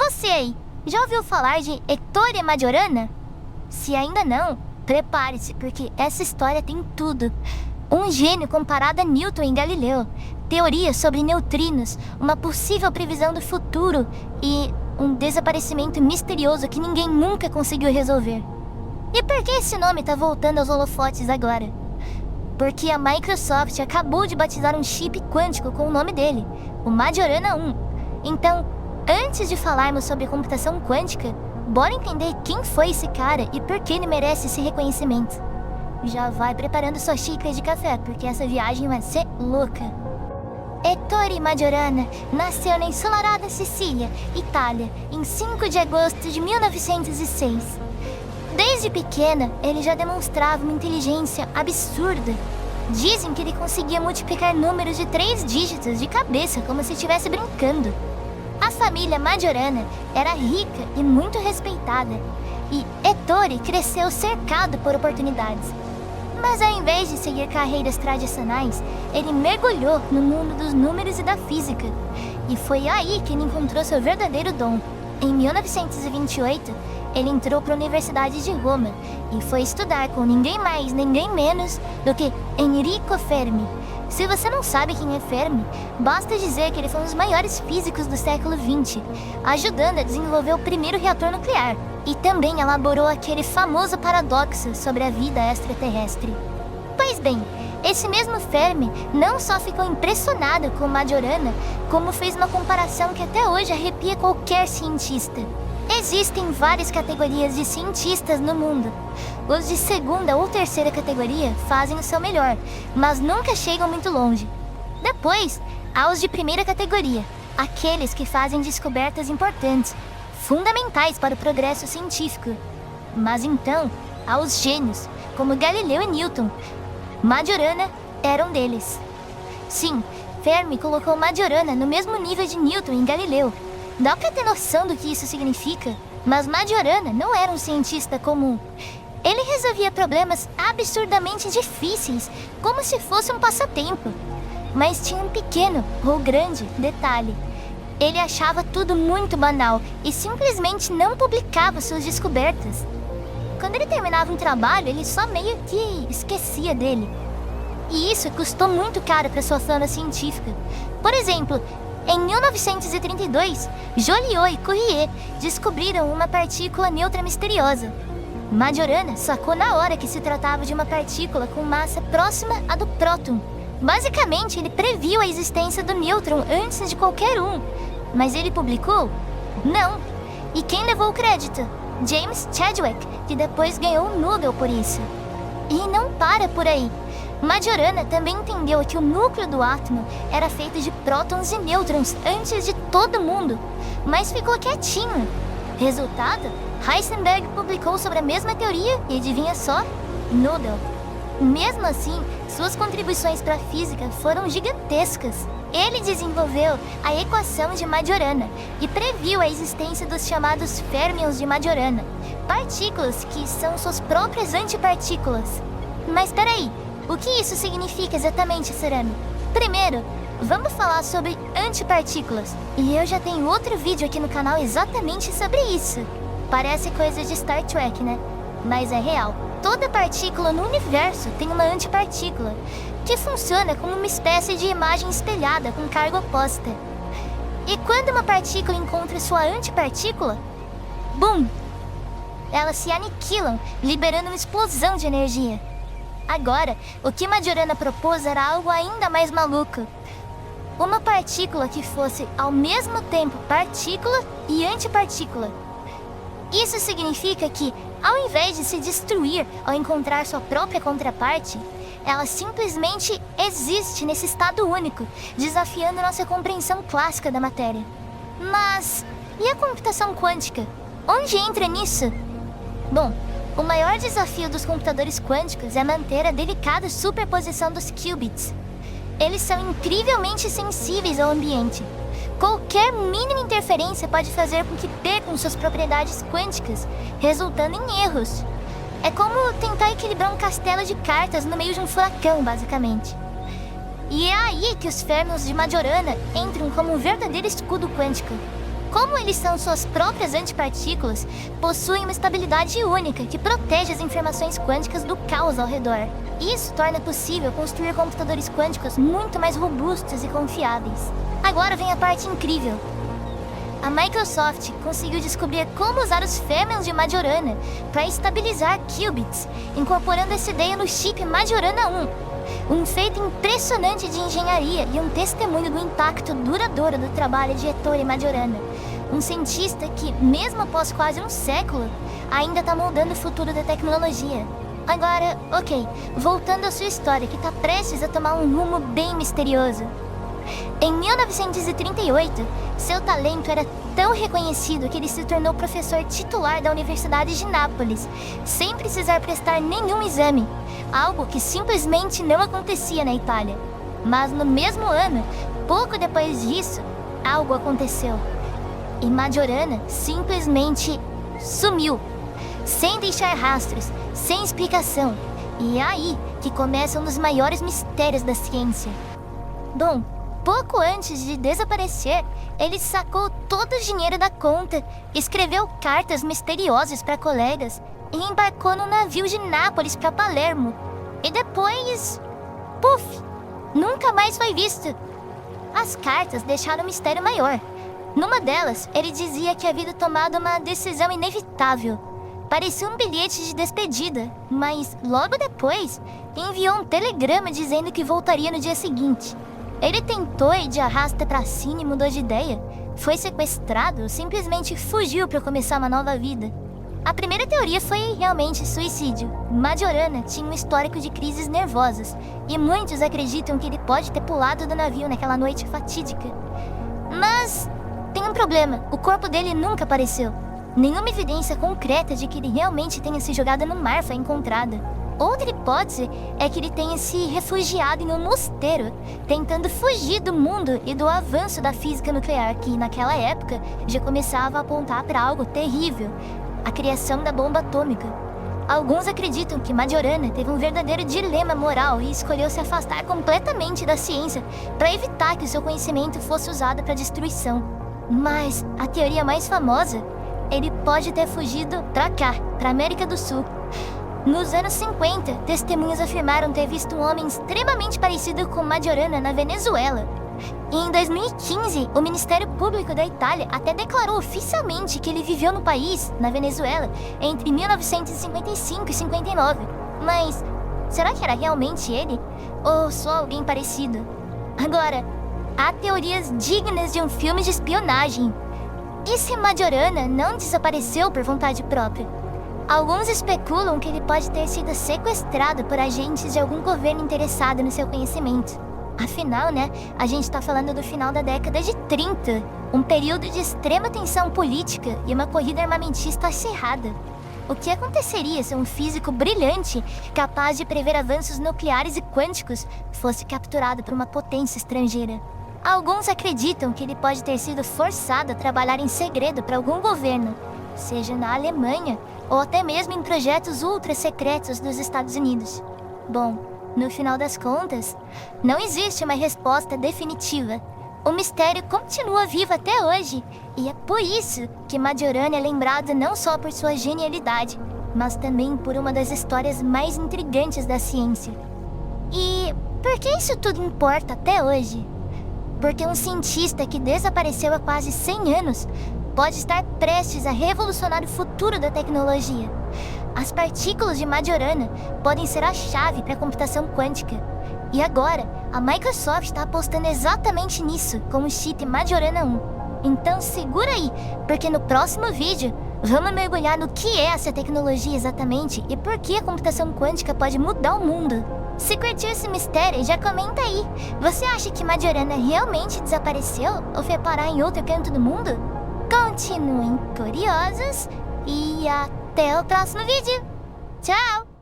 Você aí, já ouviu falar de Ettore Majorana? Se ainda não, prepare-se, porque essa história tem tudo. Um gênio comparado a Newton e Galileu, teorias sobre neutrinos, uma possível previsão do futuro e um desaparecimento misterioso que ninguém nunca conseguiu resolver. E por que esse nome tá voltando aos holofotes agora? Porque a Microsoft acabou de batizar um chip quântico com o nome dele, o Majorana 1. Então, antes de falarmos sobre computação quântica, bora entender quem foi esse cara e por que ele merece esse reconhecimento. Já vai preparando sua xícara de café, porque essa viagem vai ser louca. Ettore Majorana nasceu na ensolarada Sicília, Itália, em 5 de agosto de 1906. Desde pequena, ele já demonstrava uma inteligência absurda. Dizem que ele conseguia multiplicar números de 3 dígitos de cabeça, como se estivesse brincando. A família Majorana era rica e muito respeitada, e Ettore cresceu cercado por oportunidades. Mas ao invés de seguir carreiras tradicionais, ele mergulhou no mundo dos números e da física. E foi aí que ele encontrou seu verdadeiro dom. Em 1928, ele entrou para a Universidade de Roma e foi estudar com ninguém mais, ninguém menos do que Enrico Fermi. Se você não sabe quem é Fermi, basta dizer que ele foi um dos maiores físicos do século XX, ajudando a desenvolver o primeiro reator nuclear, e também elaborou aquele famoso paradoxo sobre a vida extraterrestre. Pois bem, esse mesmo Fermi não só ficou impressionado com Majorana, como fez uma comparação que até hoje arrepia qualquer cientista. Existem várias categorias de cientistas no mundo. Os de segunda ou terceira categoria fazem o seu melhor, mas nunca chegam muito longe. Depois, há os de primeira categoria, aqueles que fazem descobertas importantes, fundamentais para o progresso científico. Mas então, há os gênios, como Galileu e Newton. Majorana era um deles. Sim, Fermi colocou Majorana no mesmo nível de Newton e Galileu. Dá pra ter noção do que isso significa? Mas Majorana não era um cientista comum. Ele resolvia problemas absurdamente difíceis, como se fosse um passatempo. Mas tinha um pequeno, ou grande, detalhe. Ele achava tudo muito banal e simplesmente não publicava suas descobertas. Quando ele terminava um trabalho, ele só meio que esquecia dele. E isso custou muito caro para sua fama científica. Por exemplo, em 1932, Joliot e Curie descobriram uma partícula neutra misteriosa. Majorana sacou na hora que se tratava de uma partícula com massa próxima à do próton. Basicamente, ele previu a existência do nêutron antes de qualquer um. Mas ele publicou? Não. E quem levou o crédito? James Chadwick, que depois ganhou o Nobel por isso. E não para por aí. Majorana também entendeu que o núcleo do átomo era feito de prótons e nêutrons antes de todo mundo, mas ficou quietinho. Resultado? Heisenberg publicou sobre a mesma teoria e adivinha só? Nobel. Mesmo assim, suas contribuições para a física foram gigantescas. Ele desenvolveu a equação de Majorana e previu a existência dos chamados férmions de Majorana, partículas que são suas próprias antipartículas. Mas peraí, o que isso significa exatamente, Cerami? Primeiro, vamos falar sobre antipartículas. E eu já tenho outro vídeo aqui no canal exatamente sobre isso. Parece coisa de Star Trek, né? Mas é real. Toda partícula no universo tem uma antipartícula, que funciona como uma espécie de imagem espelhada com carga oposta. E quando uma partícula encontra sua antipartícula, BUM! Elas se aniquilam, liberando uma explosão de energia. Agora, o que Majorana propôs era algo ainda mais maluco. Uma partícula que fosse ao mesmo tempo partícula e antipartícula. Isso significa que, ao invés de se destruir ao encontrar sua própria contraparte, ela simplesmente existe nesse estado único, desafiando nossa compreensão clássica da matéria. Mas, e a computação quântica? Onde entra nisso? Bom, o maior desafio dos computadores quânticos é manter a delicada superposição dos qubits. Eles são incrivelmente sensíveis ao ambiente. Qualquer mínima interferência pode fazer com que percam suas propriedades quânticas, resultando em erros. É como tentar equilibrar um castelo de cartas no meio de um furacão, basicamente. E é aí que os férmions de Majorana entram como um verdadeiro escudo quântico. Como eles são suas próprias antipartículas, possuem uma estabilidade única que protege as informações quânticas do caos ao redor. Isso torna possível construir computadores quânticos muito mais robustos e confiáveis. Agora vem a parte incrível. A Microsoft conseguiu descobrir como usar os férmions de Majorana para estabilizar qubits, incorporando essa ideia no chip Majorana 1. Um feito impressionante de engenharia e um testemunho do impacto duradouro do trabalho de Ettore Majorana. Um cientista que, mesmo após quase um século, ainda está moldando o futuro da tecnologia. Agora, ok, voltando à sua história, que está prestes a tomar um rumo bem misterioso. Em 1938, seu talento era tão reconhecido que ele se tornou professor titular da Universidade de Nápoles, sem precisar prestar nenhum exame, algo que simplesmente não acontecia na Itália. Mas no mesmo ano, pouco depois disso, algo aconteceu. E Majorana simplesmente sumiu, sem deixar rastros, sem explicação. E é aí que começa um dos maiores mistérios da ciência. Bom, pouco antes de desaparecer, ele sacou todo o dinheiro da conta, escreveu cartas misteriosas para colegas e embarcou no navio de Nápoles para Palermo. E depois, puf, nunca mais foi visto. As cartas deixaram um mistério maior. Numa delas, ele dizia que havia tomado uma decisão inevitável. Parecia um bilhete de despedida, mas logo depois enviou um telegrama dizendo que voltaria no dia seguinte. Ele tentou ir de arrasta pra cima e mudou de ideia. Foi sequestrado ou simplesmente fugiu para começar uma nova vida. A primeira teoria foi realmente suicídio. Majorana tinha um histórico de crises nervosas e muitos acreditam que ele pode ter pulado do navio naquela noite fatídica. Mas tem um problema, o corpo dele nunca apareceu. Nenhuma evidência concreta de que ele realmente tenha se jogado no mar foi encontrada. Outra hipótese é que ele tenha se refugiado em um mosteiro, tentando fugir do mundo e do avanço da física nuclear, que naquela época já começava a apontar para algo terrível, a criação da bomba atômica. Alguns acreditam que Majorana teve um verdadeiro dilema moral e escolheu se afastar completamente da ciência para evitar que o seu conhecimento fosse usado para destruição. Mas a teoria mais famosa, ele pode ter fugido para cá, para América do Sul. Nos anos 50, testemunhas afirmaram ter visto um homem extremamente parecido com Majorana na Venezuela. E em 2015, o Ministério Público da Itália até declarou oficialmente que ele viveu no país, na Venezuela, entre 1955 e 59. Mas será que era realmente ele? Ou só alguém parecido? Agora, há teorias dignas de um filme de espionagem. E se Majorana não desapareceu por vontade própria? Alguns especulam que ele pode ter sido sequestrado por agentes de algum governo interessado no seu conhecimento. Afinal, a gente tá falando do final da década de 30, um período de extrema tensão política e uma corrida armamentista acirrada. O que aconteceria se um físico brilhante, capaz de prever avanços nucleares e quânticos, fosse capturado por uma potência estrangeira? Alguns acreditam que ele pode ter sido forçado a trabalhar em segredo para algum governo, seja na Alemanha ou até mesmo em projetos ultra secretos dos Estados Unidos. Bom, no final das contas, não existe uma resposta definitiva. O mistério continua vivo até hoje, e é por isso que Majorana é lembrado não só por sua genialidade, mas também por uma das histórias mais intrigantes da ciência. E por que isso tudo importa até hoje? Porque um cientista que desapareceu há quase 100 anos pode estar prestes a revolucionar o futuro da tecnologia. As partículas de Majorana podem ser a chave para a computação quântica. E agora, a Microsoft está apostando exatamente nisso com o chip Majorana 1. Então segura aí, porque no próximo vídeo vamos mergulhar no que é essa tecnologia exatamente e por que a computação quântica pode mudar o mundo. Se curtiu esse mistério, já comenta aí. Você acha que Majorana realmente desapareceu ou foi parar em outro canto do mundo? Continuem curiosos e até o próximo vídeo. Tchau!